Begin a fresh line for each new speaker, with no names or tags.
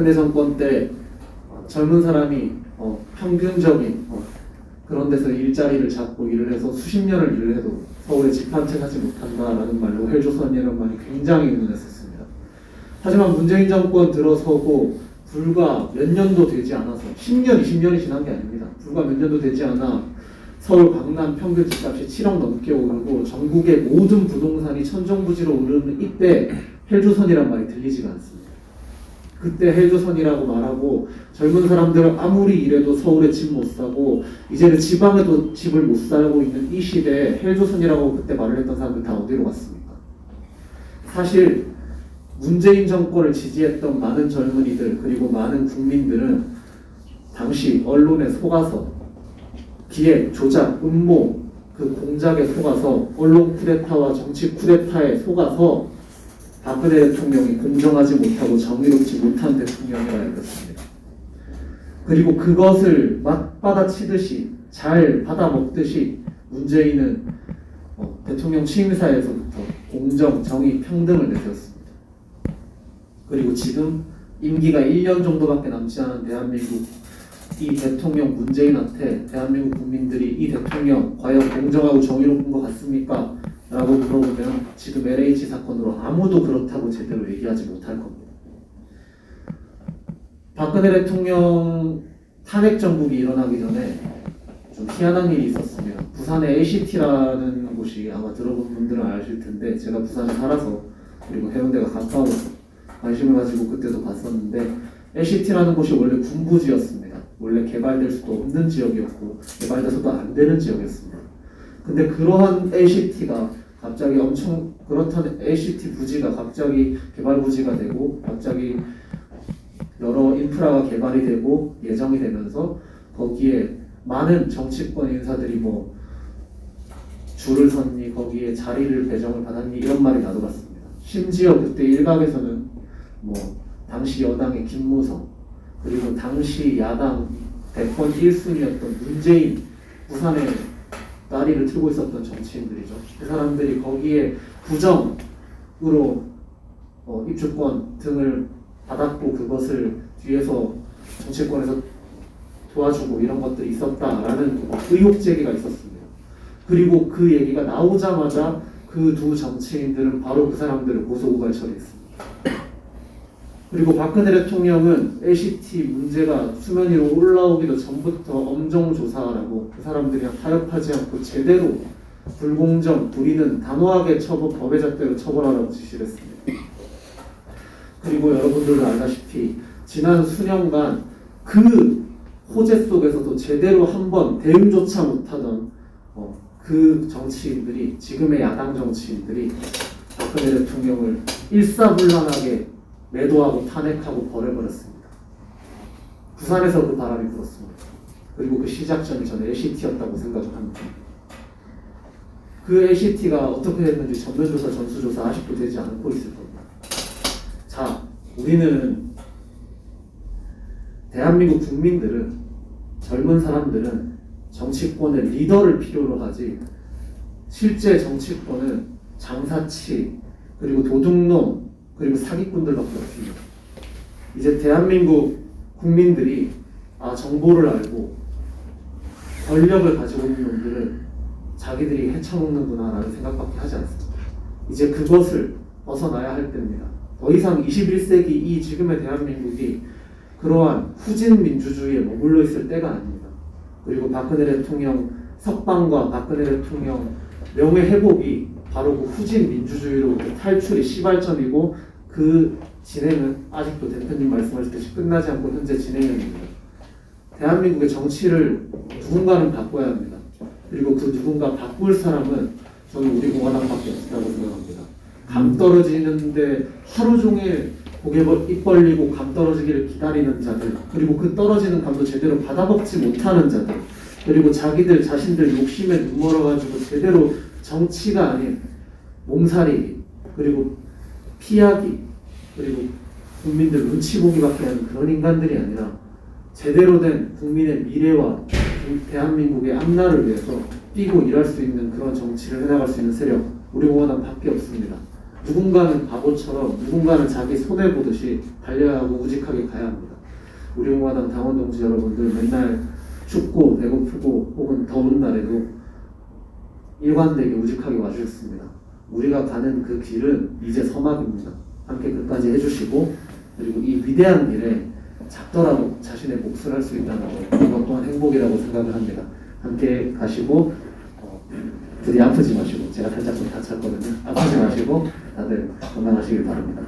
박근혜 정권 때 젊은 사람이 평균적인 그런 데서 일자리를 잡고 일을 해서 수십 년을 일을 해도 서울에 집 한 채 사지 못한다라는 말로 헬조선이라는 말이 굉장히 유명했었습니다. 하지만 문재인 정권 들어서고 불과 몇 년도 되지 않아서 10년, 20년이 지난 게 아닙니다. 불과 몇 년도 되지 않아 서울 강남 평균 집값이 7억 넘게 오르고 전국의 모든 부동산이 천정부지로 오르는 이때 헬조선이란 말이 들리지가 않습니다. 그때 헬조선이라고 말하고 젊은 사람들은 아무리 일해도 서울에 집 못 사고 이제는 지방에도 집을 못 살고 있는 이 시대에 헬조선이라고 그때 말을 했던 사람들 다 어디로 갔습니까? 사실 문재인 정권을 지지했던 많은 젊은이들 그리고 많은 국민들은 당시 언론에 속아서 기획, 조작, 음모, 그 공작에 속아서 언론 쿠데타와 정치 쿠데타에 속아서 박근혜 대통령이 공정하지 못하고 정의롭지 못한 대통령이라 여겼습니다. 그리고 그것을 맞받아치듯이 잘 받아먹듯이 문재인은 대통령 취임사에서부터 공정, 정의, 평등을 내세웠습니다. 그리고 지금 임기가 1년 정도밖에 남지 않은 대한민국 이 대통령 문재인한테 대한민국 국민들이 이 대통령 과연 공정하고 정의로운 것 같습니까? 라고 물어보면 지금 LH 사건으로 아무도 그렇다고 제대로 얘기하지 못할 겁니다. 박근혜 대통령 탄핵 정국이 일어나기 전에 좀 희한한 일이 있었습니다. 부산에 LCT라는 곳이 아마 들어본 분들은 아실 텐데 제가 부산에 살아서 그리고 해운대가 가까워서 관심을 가지고 그때도 봤었는데 LCT라는 곳이 원래 군부지였습니다. 원래 개발될 수도 없는 지역이었고 개발돼서도 안 되는 지역이었습니다. 근데 그러한 LCT가 갑자기 그렇다는 LCT 부지가 갑자기 개발 부지가 되고 갑자기 여러 인프라가 개발이 되고 예정이 되면서 거기에 많은 정치권 인사들이 줄을 섰니 거기에 자리를 배정을 받았니 이런 말이 나돌았습니다. 심지어 그때 일각에서는 당시 여당의 김무성 그리고 당시 야당 대권 1순위였던 문재인 부산에 다리를 틀고 있었던 정치인들이죠. 그 사람들이 거기에 부정으로 입주권 등을 받았고 그것을 뒤에서 정치권에서 도와주고 이런 것들이 있었다라는 의혹 제기가 있었습니다. 그리고 그 얘기가 나오자마자 그 두 정치인들은 바로 그 사람들을 고소고발 처리했습니다. 그리고 박근혜 대통령은 LCT 문제가 수면 위로 올라오기도 전부터 엄정조사라고 그 사람들이랑 타협하지 않고 제대로 불공정, 불의는 단호하게 법의 잣대로 처벌하라고 지시를 했습니다. 그리고 여러분들도 알다시피 지난 수년간 그 호재 속에서도 제대로 한번 대응조차 못하던 그 정치인들이 지금의 야당 정치인들이 박근혜 대통령을 일사불란하게 매도하고 탄핵하고 버려버렸습니다. 부산에서 그 바람이 불었습니다. 그리고 그 시작점이 저는 LCT였다고 생각을 합니다. 그 LCT가 어떻게 됐는지 전면조사, 전수조사 아직도 되지 않고 있을 겁니다. 자, 우리는 대한민국 국민들은 젊은 사람들은 정치권의 리더를 필요로 하지 실제 정치권은 장사치 그리고 도둑놈 그리고 사기꾼들밖에 없습니다. 이제 대한민국 국민들이 정보를 알고 권력을 가지고 있는 놈들은 자기들이 헤쳐먹는구나 라는 생각밖에 하지 않습니다. 이제 그것을 벗어나야 할 때입니다. 더 이상 21세기 이 지금의 대한민국이 그러한 후진 민주주의에 머물러 있을 때가 아닙니다. 그리고 박근혜 대통령 석방과 박근혜 대통령 명예회복이 바로 그 후진 민주주의로 탈출이 시발점이고 그 진행은 아직도 대표님 말씀하셨듯이 끝나지 않고 현재 진행 중입니다. 대한민국의 정치를 누군가는 바꿔야 합니다. 그리고 그 누군가 바꿀 사람은 저는 우리 공화당밖에 없다고 생각합니다. 감 떨어지는데 하루 종일 고개 입 벌리고 감 떨어지기를 기다리는 자들, 그리고 그 떨어지는 감도 제대로 받아먹지 못하는 자들, 그리고 자신들 욕심에 눈멀어가지고 제대로 정치가 아닌 몸살이 그리고 피하기 그리고 국민들 눈치 보기밖에 하는 그런 인간들이 아니라 제대로 된 국민의 미래와 대한민국의 앞날을 위해서 뛰고 일할 수 있는 그런 정치를 해나갈 수 있는 세력 우리 공화당 밖에 없습니다. 누군가는 바보처럼 누군가는 자기 손해 보듯이 달려야 하고 우직하게 가야 합니다. 우리 용화당 당원 동지 여러분들 맨날 춥고 배고프고 혹은 더운 날에도 일관되게 우직하게 와주셨습니다. 우리가 가는 그 길은 이제 서막입니다. 함께 끝까지 해주시고 그리고 이 위대한 길에 작더라도 자신의 몫을 할 수 있다는 것 그것 또한 행복이라고 생각을 합니다. 함께 가시고 부디 아프지 마시고 제가 살짝 좀 다쳤거든요. 아프지 마시고 다들 건강하시길 바랍니다.